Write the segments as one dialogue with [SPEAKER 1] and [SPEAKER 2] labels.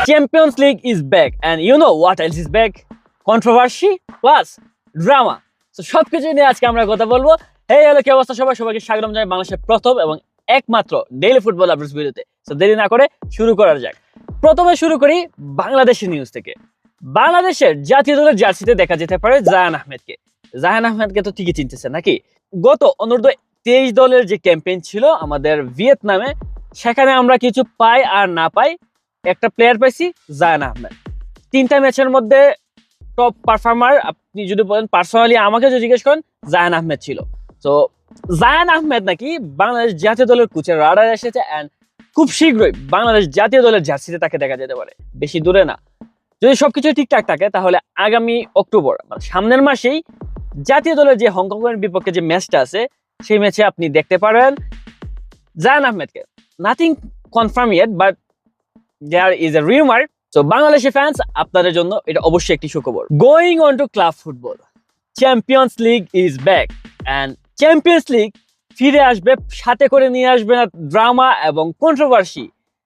[SPEAKER 1] Champions League is back, and you know what else is back? Controversy plus drama. So সবকিছু নিয়ে আজকে আমরা কথা বলবো। হেই হ্যালো, কি অবস্থা সবাই? সবাইকে স্বাগতম জানাই বাংলাদেশের প্রথম এবং একমাত্র ডেইলি ফুটবল আপডেটস ভিডিওতে। সো দেরি না করে শুরু করা যাক। প্রথমে শুরু করি বাংলাদেশের নিউজ থেকে। বাংলাদেশের জাতীয় দলের জার্সিতে দেখা যেতে পারে জায়ান আহমেদকে। জায়ান আহমেদকে তো ঠিকই চিনতেছেন নাকি? গত অনূর্ধ্ব 23 দলের যে ক্যাম্পেইন ছিল আমাদের ভিয়েতনামে, সেখানে আমরা কিছু পাই আর না পাই, একটা প্লেয়ার পাইছি জায়ান আহমেদ। 3টা ম্যাচের মধ্যে টপ পারফর্মার আপনি যদি বলেন, পার্সোনালি আমাকে যদি জিজ্ঞেস করেন, জায়ান আহমেদ ছিল। তো জায়ান আহমেদ নাকি বাংলাদেশ জাতীয় দলের কোচের রাডারে এসেছে, অ্যান্ড খুব শীঘ্রই বাংলাদেশ জাতীয় দলের জার্সিতে তাকে দেখা যেতে পারে। বেশি দূরে না, যদি সবকিছু ঠিকঠাক থাকে তাহলে আগামী অক্টোবর মানে সামনের মাসেই জাতীয় দলের যে হংকং এর বিপক্ষে যে ম্যাচটা আছে সেই ম্যাচে আপনি দেখতে পারেন জায়ান আহমেদকে। Nothing confirm yet, but there is a rumour. So Bangladeshi fans, আপনাদের জন্য এটা অবশ্যই একটি সুখবর। Going on to club football, champions league is back, and champions league ফিরে আসবে, সাথে করে নিয়ে আসবে না ড্রামা এবং কন্ট্রোভার্সি।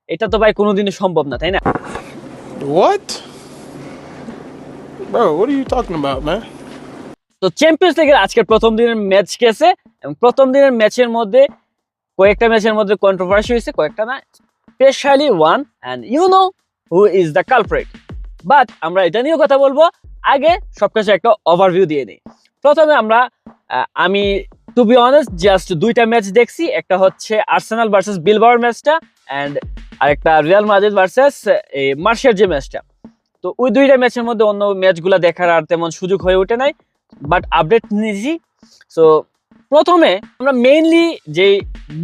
[SPEAKER 1] এটা তো ভাই কোনোদিনই সম্ভব না, তাই না?
[SPEAKER 2] What? Bro, what are you talking about, man?
[SPEAKER 1] তো চ্যাম্পিয়ন্স লিগের আজকের প্রথম দিনের ম্যাচ গেছে, এবং প্রথম দিনের ম্যাচের মধ্যে কয়েকটা ম্যাচের মধ্যে কন্ট্রোভার্সি হয়েছে, কয়েকটা না, specially one, and you know who is the culprit. But আমরা এটা নিয়েও কথা বলবো, আগে সবকিছু একটা ওভারভিউ দিয়ে নিই। প্রথমে আমি টু বি অনেস্ট জাস্ট 2টা ম্যাচ দেখছি। একটা হচ্ছে আর্সেনাল ভার্সেস বিলবাওর ম্যাচটা, অ্যান্ড আরেকটা রিয়াল মাদ্রিদ ভার্সেস মার্সের যে ম্যাচটা। তো ওই 2টা ম্যাচের মধ্যে অন্য ম্যাচগুলো দেখার আর তেমন সুযোগ হয়ে ওঠে নাই, বাট আপডেট নিয়েছি। সো প্রথমে আমরা মেইনলি যে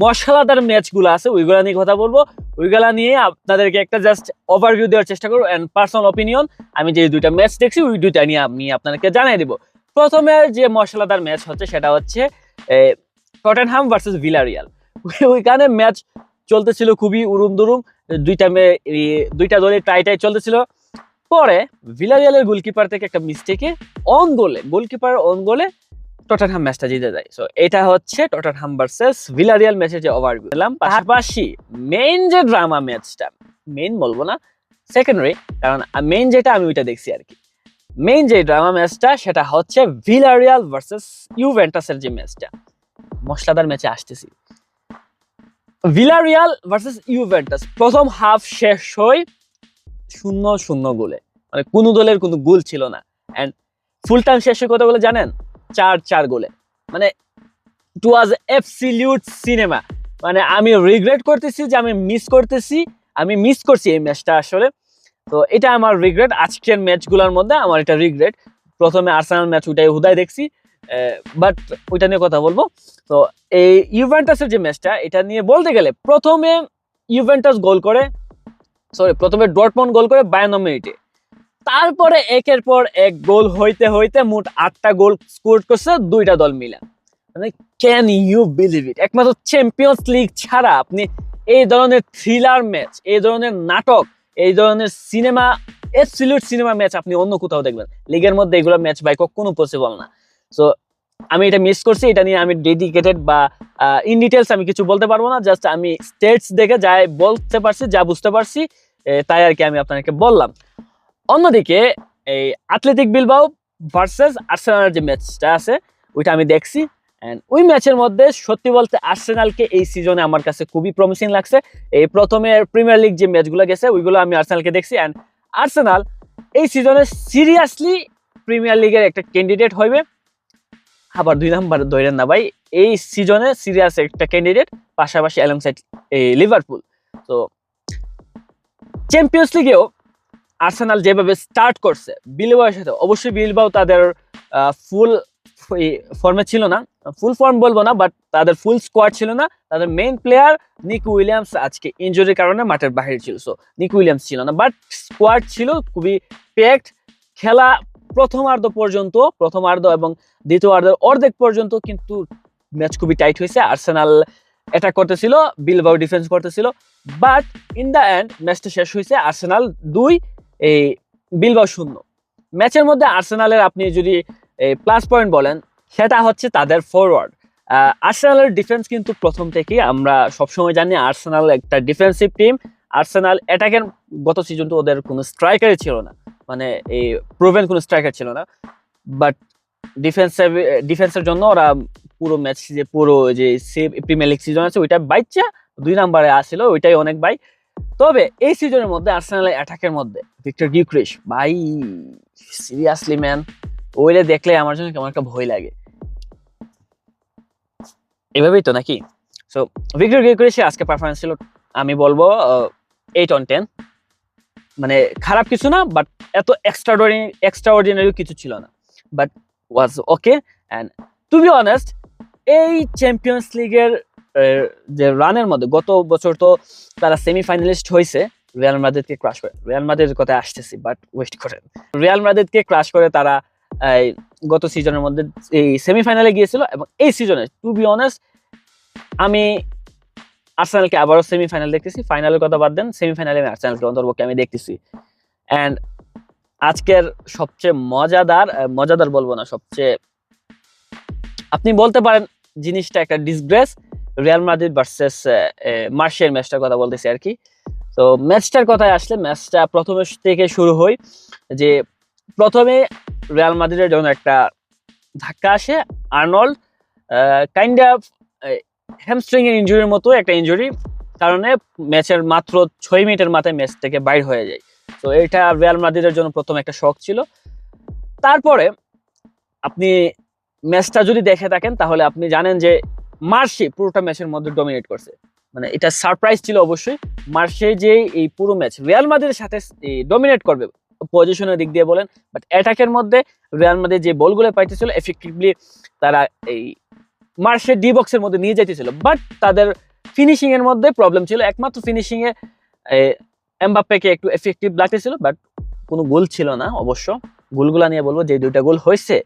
[SPEAKER 1] মশলাদার ম্যাচগুলো আছে ওইগুলা নিয়ে কথা বলবো। ওইগুলা নিয়ে আপনাদেরকে একটা জাস্ট ওভারভিউ দেওয়ার চেষ্টা করবো, অ্যান্ড পার্সোনাল অপিনিয়ন আমি যে 2টা ম্যাচ দেখছি ওই 2টা নিয়ে আমি আপনাদেরকে জানিয়ে দিব। প্রথমে যে মশলাদার ম্যাচ হচ্ছে সেটা হচ্ছে টটেনহাম ভার্সেস ভিলারিয়াল। ওইখানে ম্যাচ চলতেছিল খুবই উরুম দুরুম, 2টা দলের টাই চলতেছিল। পরে ভিলারিয়ালের গোলকিপার থেকে একটা মিস্টেকে গোলকিপার অন গোলে টটেনহাম ম্যাচটা জিতে যায়। সো এটা হচ্ছে টটেনহাম ভার্সেস ভিলারিয়াল ম্যাচের যে ওভারভিউ দিলাম। পাশাপাশি মেইন যে ড্রামা ম্যাচটা, মেইন বলবো না, সেকেন্ডারি, কারণ মেইন যেটা আমি ওইটা দেখছি আর কি। মেইন যে ড্রামা ম্যাচটা সেটা হচ্ছে ভিলারিয়াল ভার্সেস ইউভেন্টাসের যে ম্যাচটা। মশলাদার ম্যাচে আসতেছি। ভিলারিয়াল ভার্সেস ইউভেন্টাস প্রথম হাফ শেষ হয় 0-0 গোলে, মানে কোনো দলের কোনো গোল ছিল না, এন্ড ফুল টাইম শেষ হয় কত গোলে জানেন? 4-4 গোলে। মানে ইট ওয়াজ অ্যাবসলিউট সিনেমা। মানে আমি রিগ্রেট করতেছি যে আমি মিস করছি এই ম্যাচটা আসলে। তো এটা আমার রিগ্রেট, আজকের ম্যাচগুলোর মধ্যে আমার এটা রিগ্রেট। প্রথমে আর্সেনাল ম্যাচ ওইটাই হুদায় দেখছি, বাট ওইটা নিয়ে কথা বলবো। তো এই ইউভেন্টাসের যে ম্যাচটা, এটা নিয়ে বলতে গেলে প্রথমে ডর্টমুন্ড গোল করে 52 মিনিটে। তারপরে একের পর এক গোল হইতে হইতে মোট 8টা গোল স্কোর করছে 2টা দল মিলে। মানে ক্যান ইউ বিলিভ ইট? একমাত্র চ্যাম্পিয়ন্স লিগ ছাড়া আপনি এই ধরনের থ্রিলার ম্যাচ, এই ধরনের নাটক, এই ধরনের অ্যাবসলিউট সিনেমা ম্যাচ আপনি অন্য কোথাও দেখবেন? লিগের মধ্যে এগুলো ম্যাচ ভাই কখনো পসিবল না। সো আমি এটা মিস করছি, এটা নিয়ে আমি ডেডিকেটেড বা ইন ডিটেলস আমি কিছু বলতে পারবো না। জাস্ট আমি স্টেটস দেখে যাই বলতে পারছি, যা বুঝতে পারছি তাই আর কি আমি আপনাদেরকে বললাম। অন্যদিকে এই অ্যাথলেটিক বিলবাও ভার্সেস আর্সেনালের যে ম্যাচটা আছে ওইটা আমি দেখছি, এন্ড ওই ম্যাচের মধ্যে সত্যি বলতে আর্সেনালকে এই সিজনে আমার কাছে খুবই প্রমিসিং লাগছে। এই প্রথমে প্রিমিয়ার লিগ যে ম্যাচগুলো গেছে ওইগুলো আমি আর্সেনালকে দেখছি, এন্ড আর্সেনাল এই সিজনে সিরিয়াসলি প্রিমিয়ার লিগের একটা ক্যান্ডিডেট হইবে। আবার 2 নাম্বার ধরেন না ভাই, এই সিজনে সিরিয়াস একটা ক্যান্ডিডেট, পাশাপাশি অ্যালংসাইড লিভারপুল। তো চ্যাম্পিয়ন্স লিগেও আর্সেনাল যেভাবে স্টার্ট করছে বিলবাওয়ের সাথে, অবশ্যই বিলবাও তাদের ফুল ফর্মে ছিল না, ফুল ফর্ম বলবো না, বাট তাদের ফুল স্কোয়াড ছিল না। তাদের মেইন প্লেয়ার নিকো উইলিয়ামস আজকে ইনজুরির কারণে মাঠের বাইরে ছিল, সো নিকো উইলিয়ামস ছিল না, বাট স্কোয়াড ছিল খুবই প্যাকড। খেলা প্রথমার্ধ এবং দ্বিতীয়ার্ধের অর্ধেক পর্যন্ত কিন্তু ম্যাচ খুবই টাইট হয়েছে। আর্সেনাল অ্যাটাক করতেছিল, বিলবাও ডিফেন্স করতেছিল, বাট ইন দ্য এন্ড ম্যাচটা শেষ হয়েছে আর্সেনাল 2, এই বিলবাও 0। ম্যাচের মধ্যে আর্সেনালের আপনি যদি প্লাস পয়েন্ট বলেন সেটা হচ্ছে তাদের ফরওয়ার্ড। আর্সেনালের ডিফেন্স কিন্তু প্রথম থেকেই আমরা সবসময় জানি আর্সেনাল একটা ডিফেন্সিভ টিম, আর্সেনাল অ্যাটাকের গত সিজন তো ওদের কোনো স্ট্রাইকারই ছিল না, মানে এই প্রুভেন কোনো স্ট্রাইকার ছিল না, বাট ডিফেন্সের জন্য ওরা পুরো ম্যাচ যে পুরো যে প্রিমিয়ার লিগ সিজন আছে ওইটা বাইচ্চা 2 নম্বরে আসছিল, ওইটাই অনেক ভাই। তবে এই সিজনের মধ্যে আর্সেনালের অ্যাটাকের মধ্যে ভিক্টর গিউক্রিশ ভাই সিরিয়াসলি ম্যান, ওইটা দেখলে আমার জন্য কেমন একটা ভয় লাগে। এভাবেই তো নাকি? সো ভিক্টর গিউক্রিশের আজকে পারফরমেন্স ছিল আমি বলবো 8/10, মানে খারাপ কিছু না, বাট এত এক্সট্রাঅর্ডিনারি কিছু ছিল না, but was okay. And to be honest, এই চ্যাম্পিয়ন্স লিগের যে রানের মধ্যে গত বছর তো তারা সেমিফাইনালিস্ট হয়েছে রিয়াল মাদ্রিদকে ক্রাশ করে, রিয়াল মাদ্রিদের কথা আসতেছি বাট ওয়েস্ট করেন, রিয়াল মাদ্রিদকে ক্রাশ করে তারা গত সিজনের মধ্যে এই সেমিফাইনালে গিয়েছিল। এবং এই সিজনে টু বি অনেস্ট আমি আর্সেনালকে আবারও সেমিফাইনাল দেখতেছি, ফাইনালের কথা বাদ দেন, সেমিফাইনালে আমি আর্সেনালকে অন্তর্পক্ষে আমি দেখতেছি। অ্যান্ড আজকের সবচেয়ে মজাদার বলবো না, সবচেয়ে আপনি বলতে পারেন জিনিসটা একটা ডিসগ্রেস, রিয়াল মাদ্রিদ ভার্সেস মার্সের ম্যাচটার কথা বলতেছি আর কি। তো ম্যাচটার কথায় আসলে ম্যাচটা প্রথমে থেকে শুরু হয় যে প্রথমে রিয়াল মাদ্রিদের জন্য একটা ধাক্কা আসে, আর্নল্ড কাইন্ড অফ হ্যামস্ট্রিং এর ইনজুরির মতো একটা ইনজুরি কারণে ম্যাচের মাত্র 6 মিনিটের মাথায় ম্যাচ থেকে বাইর হয়ে যায়। তো এটা রিয়াল মাদ্রিদের জন্য প্রথম একটা শক ছিল। তারপরে আপনি ম্যাচটা যদি দেখে থাকেন তাহলে আপনি জানেন যে মার্সে পুরোটা ম্যাচের মধ্যে ডমিনেট করছে, মানে এটা সারপ্রাইজ ছিল অবশ্যই। মার্সে যে এই পুরো ম্যাচ রিয়াল মাদ্রিদের সাথে ডমিনেট করবে পজিশনের দিক দিয়ে বলেন, বাট অ্যাটাকের মধ্যে রিয়াল মাদ্রিদ যে বলগুলো পাইতেছিল এফেক্টিভলি তারা এই মার্সের ডি বক্সের মধ্যে নিয়ে যাইতেছিল, বাট তাদের ফিনিশিং এর মধ্যে প্রবলেম ছিল। একমাত্র ফিনিশিং এ এমবাপ্পেকে একটু এফেক্টিভ লাগতেছিল, বাট কোনো গোল ছিল না। অবশ্য গোলগুলা নিয়ে বলবো, যে 2টা গোল হয়েছে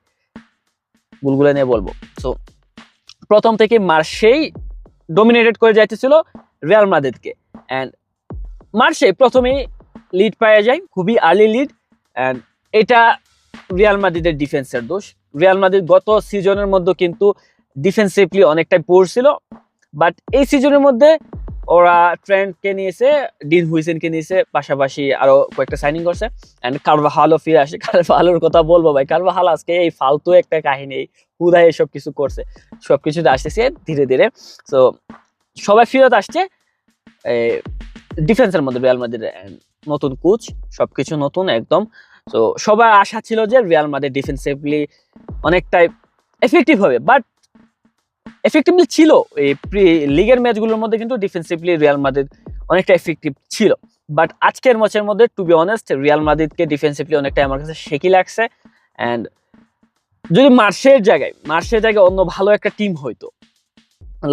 [SPEAKER 1] গোলগুলা নিয়ে বলবো। সো প্রথম থেকে মার্সেই ডমিনেটেড করে যাইতেছিল রিয়াল মাদ্রিদকে, অ্যান্ড মার্সে প্রথমেই লিড পাওয়া যায়, খুবই আর্লি লিড, অ্যান্ড এটা রিয়াল মাদ্রিদের ডিফেন্সের দোষ। রিয়াল মাদ্রিদ গত সিজনের মধ্যে কিন্তু ডিফেন্সিভলি অনেকটাই পোর ছিল, বাট এই সিজনের মধ্যে ওরা ট্রেন্টকে নিয়েছে, ডিন হুইসেনকে নিয়েছে, পাশাপাশি আরো কয়েকটা সাইনিং করছে, অ্যান্ড কারভাহালও ফিরে আসে। কারভাহালোর কথা বলবো ভাই, কারভাহাল আজকে এই ফালতু একটা কাহিনী হুদায় এসব কিছু করছে, সবকিছুতে আসতেছে ধীরে ধীরে। সো সবাই ফিরত আসছে ডিফেন্সের মধ্যে রিয়াল মাদ্রিদের, নতুন কোচ, সবকিছু নতুন একদম। তো সবার আশা ছিল যে রিয়াল মাদ্রিদ ডিফেন্সিভলি অনেকটাই এফেক্টিভ হবে, বাট এফেক্টিভলি ছিল এই লিগের ম্যাচগুলোর মধ্যে কিন্তু ডিফেন্সিভলি রিয়াল মাদ্রিদ অনেকটা এফেক্টিভ ছিল। বাট আজকের ম্যাচের মধ্যে টু বি অনেস্ট রিয়াল মাদ্রিদকে ডিফেন্সিভলি অনেকটা আমার কাছে শেকি লাগছে। অ্যান্ড যদি মার্সের জায়গায় অন্য ভালো একটা টিম হইতো,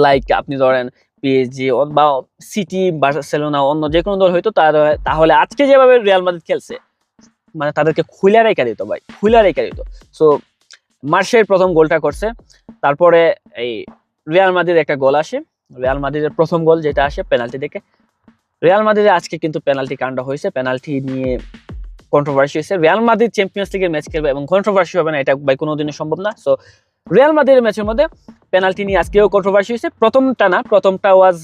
[SPEAKER 1] লাইক আপনি ধরেন পিএসজি বা সিটি, বার্সেলোনা, অন্য যে কোনো দল হইতো, তাহলে আজকে যেভাবে রিয়াল মাদ্রিদ খেলছে মানে তাদেরকে খুলে রেখে দিত ভাই, খুলে রেখে দিত। সো মার্সের প্রথম গোলটা করছে, তারপরে এই রিয়াল মাদ্রিদ একটা গোল আসে, রিয়াল মাদ্রিদের প্রথম গোল যেটা আসে পেনাল্টি দেখে। রিয়াল মাদ্রিদের আজকে কিন্তু পেনাল্টি কাণ্ড হয়েছে, পেনাল্টি নিয়ে কন্ট্রোভার্সি হয়েছে। রিয়াল মাদ্রিদ চ্যাম্পিয়ন্স লিগের ম্যাচ খেলবে এবং কন্ট্রোভার্সি হবে না, এটা ভাই কোনোদিনই সম্ভব না। সো রিয়াল মাদ্রিদের ম্যাচের মধ্যে পেনাল্টি নিয়ে আজকেও কন্ট্রোভার্সি হয়েছে। প্রথমটা was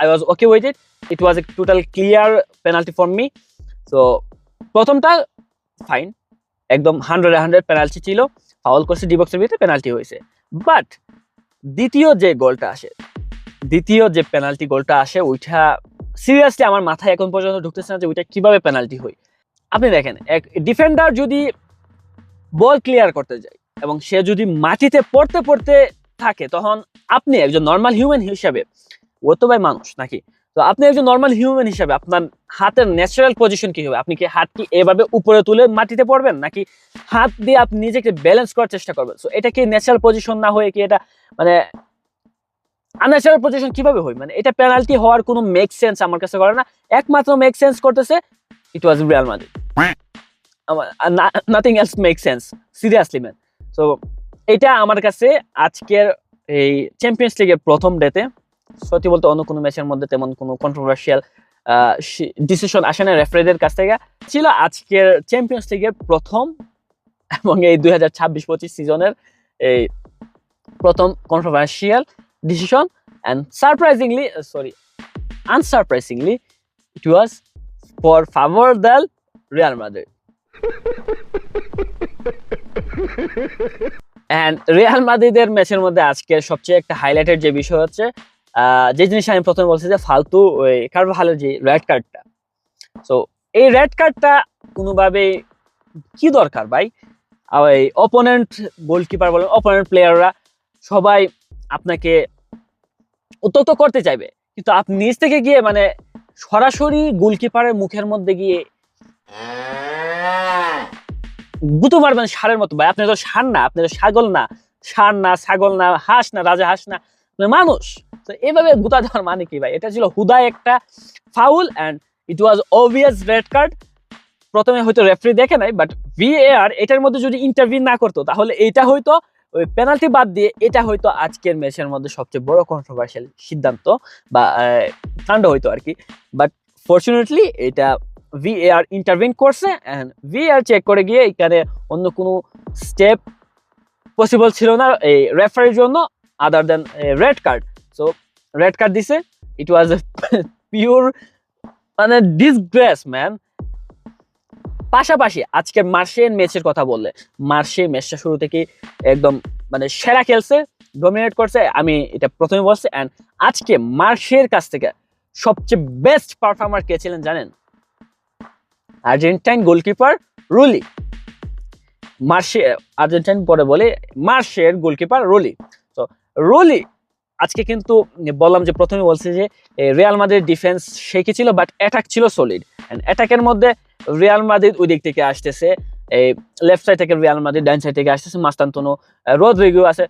[SPEAKER 1] I was okay with it, it was A total clear penalty for me. So প্রথমটা ফাইন, একদম 100 পেনাল্টি ছিল, ফাউল করছে ডি বক্সের ভিতরে, পেনাল্টি হয়েছে। বাট দ্বিতীয় যে পেনাল্টি গোলটা আসে ওইটা সিরিয়াসলি আমার মাথায় এখন পর্যন্ত ঢুকতেছে না যে ওইটা কিভাবে পেনাল্টি হয়। আপনি দেখেন, এক ডিফেন্ডার যদি বল ক্লিয়ার করতে যায় এবং সে যদি মাটিতে পড়তে থাকে, তখন আপনি একজন নর্মাল হিউম্যান হিসাবে, ও তো ভাই মানুষ নাকি, তো আপনি একজন নর্মাল হিউম্যান হিসাবে আপনার হাতের ন্যাচারাল পজিশন কি হবে? আপনি কি হাত কি এভাবে উপরে তুলে মাটিতে পড়বেন, নাকি হাত দিয়ে আপনি নিজেকে ব্যালেন্স করার চেষ্টা করবেন? সো এটা কি ন্যাচারাল পজিশন না হয়ে কি এটা মানে আনন্যাচারাল পজিশন কিভাবে হয়? মানে এটা পেনাল্টি হওয়ার কোনো মেক সেন্স আমার কাছে করে না। একমাত্র মেক সেন্স করতেছে it was Real Madrid, nothing else make sense seriously man. So এটা আমার কাছে আজকের এই চ্যাম্পিয়ন্স লিগের প্রথম ডেতে সত্যি বলতে অন্য কোনো ম্যাচের মধ্যে তেমন কোনো কন্ট্রোভার্সিয়াল ডিসিশন আসে না রেফারিদের কাছ থেকে। ছিল আজকের চ্যাম্পিয়ন্স লিগের প্রথম এবং এই 2026-25 সিজনের এই প্রথম controversial decision. And unsurprisingly It was for favor del Real Madrid. And Real মাদ্রিদের ম্যাচের মধ্যে আজকে সবচেয়ে একটা হাইলাইটের যে বিষয় হচ্ছে যে জিনিস আমি প্রথমে বলছি যে ফালতু ওই কার্ভাহালের যে রেড কার্ডটা। সো এই রেড কার্ডটা কোনোভাবে কি দরকার ভাই? ওই অপোনেন্ট গোলকিপার বলেন, অপোনেন্ট প্লেয়াররা সবাই আপনাকে উত্ত্যক্ত করতে চাইবে, কিন্তু আপনি নিজ থেকে গিয়ে মানে সরাসরি গোলকিপারের মুখের মধ্যে গিয়ে গুতো মারবেন ষাঁড়ের মতো। ভাই আপনি তো ষাঁড় না, আপনি তো ছাগল না, ষাঁড় না, ছাগল না, হাঁস না, রাজা হাঁস না, আপনি মানুষ। তো এইভাবে গুতা দেওয়ার মানে কি ভাই? এটা ছিল হুদায় একটা foul and it was obvious red card. প্রথমে হয়তো রেফারি দেখে নাই, বাট ভিএআর এটার মধ্যে যদি ইন্টারভিউ না করতো তাহলে এটা হয়তো ওই পেনাল্টি বাদ দিয়ে এটা হয়তো আজকের ম্যাচের মধ্যে সবচেয়ে বড় কন্ট্রোভার্সিয়াল সিদ্ধান্ত বা কাণ্ড হইতো আর কি। বাট ফরচুনেটলি এটা ভিএআর ইন্টারভিন করছে এন্ড ভিএআর চেক করে গিয়ে এখানে অন্য কোনো স্টেপ পসিবল ছিল না এই রেফারির জন্য other than red card. So red card দিছে। ইট ওয়াজ এ পিওর মানে ডিসগ্রেস ম্যান। পাশাপাশি আজকের মার্শের ম্যাচের কথা বললে, মার্শে ম্যাচটা শুরু থেকে একদম মানে সেরা খেলছে, ডমিনেট করছে, আমি এটা প্রথমে বলছি। অ্যান্ড আজকে মার্শের কাছ থেকে সবচেয়ে বেস্ট পারফর্মার কে ছিলেন জানেন? Argentine goalkeeper Rulli. Marseille Argentine পরে বলে মার্শের গোলকিপার রুলি। তো রুলি আজকে কিন্তু বললাম যে প্রথমে বলছি যে রিয়াল মাদ্রিদ ডিফেন্স শেকি ছিল, বাট অ্যাটাক ছিল সলিড। অ্যান্ড অ্যাটাকের মধ্যে রিয়াল মাদ্রিদ ওই দিক থেকে আসতেছে, এই লেফট সাইড থেকে রিয়াল মাদ্রিদ, ডান সাইড থেকে আসতেছে মাস্তান্তনো, রদ্রিগো আছে।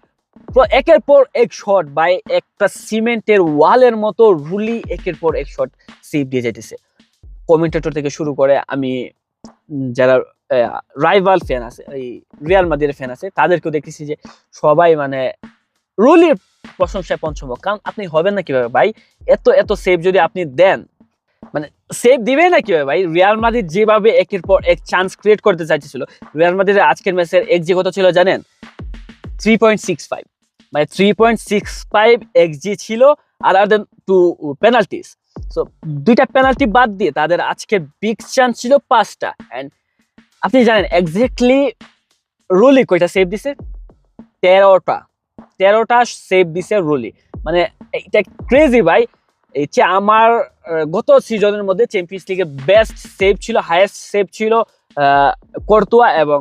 [SPEAKER 1] একের পর এক শট বাই একটা সিমেন্টের ওয়ালের মতো রুলি একের পর এক শট সেভ দিয়ে যেতেছে। কমেন্টেটর থেকে শুরু করে আমি যারা রাইভাল ফ্যান আছে, এই রিয়াল মাদ্রিদের ফ্যান আছে, তাদেরকেও দেখতেছি যে সবাই মানে রুলির প্রশংসায় পঞ্চমুখ। কারণ আপনি হবেন না কিভাবে ভাই? এত এত সেভ যদি আপনি দেন, মানে সেভ দিবে না কিভাবে ভাই? রিয়াল মাদ্রিদ যেভাবে একের পর এক চান্স ক্রিয়েট করতে চাইছিল, রিয়াল মাদ্রিদের আজকের ম্যাচের এক্সজি কত ছিল জানেন? 3.65, মানে 3.65 এক্সজি ছিল আদার দেন টু পেনাল্টিস। সো দুইটা পেনাল্টি বাদ দিয়ে তাদের আজকের বিগ চান্স ছিল 5টা। এন্ড আপনি জানেন এক্স্যাক্টলি রুলি কয়টা সেভ দিছে? 13টা সেভ দিছে রুলি। মানে এটা ক্রেজি ভাই। এই যে আমার গত সিজনের মধ্যে চ্যাম্পিয়ন্স লিগের বেস্ট সেভ ছিল, হাইয়েস্ট সেভ ছিল কর্তুয়া এবং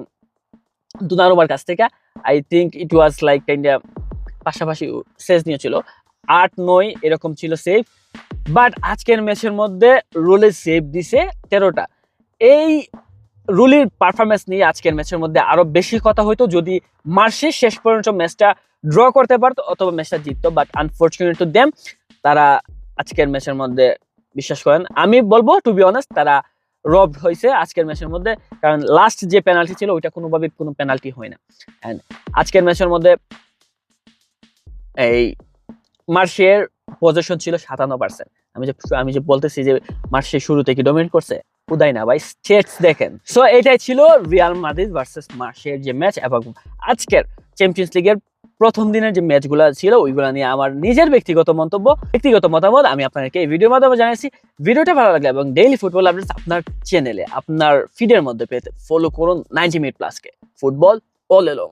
[SPEAKER 1] দুনারুমার কাছ থেকে। I think it was like kinda পাশাপাশি সেজ নিয়েছিল 8-9 এরকম ছিল সেভ। বাট আজকের ম্যাচের মধ্যে রুলি সেভ দিছে 13টা। এই রুলির পারফরমেন্স নিয়ে আজকের ম্যাচের মধ্যে আরো বেশি কথা হইতো যদি মার্শে শেষ পর্যন্ত ম্যাচটা ড্র করতে পারতো অথবা ম্যাচটা জিততো। বাট আনফরচুনেট টু দেম, তারা আজকের ম্যাচের মধ্যে বিশ্বাস করেন আমি বলবো টু বি অনেস্ট তারা রবড হয়েছে আজকের ম্যাচের মধ্যে। কারণ লাস্ট যে পেনাল্টি ছিল ওইটা কোনোভাবে কোনো পেনাল্টি হয় না। এন্ড আজকের ম্যাচের মধ্যে এই মার্শের পজিশন ছিল 57%। আমি যে বলতেছি যে মার্শে শুরু থেকে ডমিনেট করছে, উদয় না ভাই, স্টেটস দেখেন। সো এটাই ছিল রিয়াল মাদ্রিদ ভার্সেস মার্শের যে ম্যাচ এবং আজকের চ্যাম্পিয়ন্স লিগের প্রথম দিনের যে ম্যাচগুলো ছিল ওইগুলো নিয়ে আমার নিজের ব্যক্তিগত মতামত আমি আপনাদেরকে এই ভিডিওর মাধ্যমে জানাইছি। ভিডিওটা ভালো লাগলে এবং ডেইলি ফুটবল আপডেটস আপনার চ্যানেলে আপনার ফিডের মধ্যে পেতে ফলো করুন 90 মিনিট প্লাসকে। Football all along.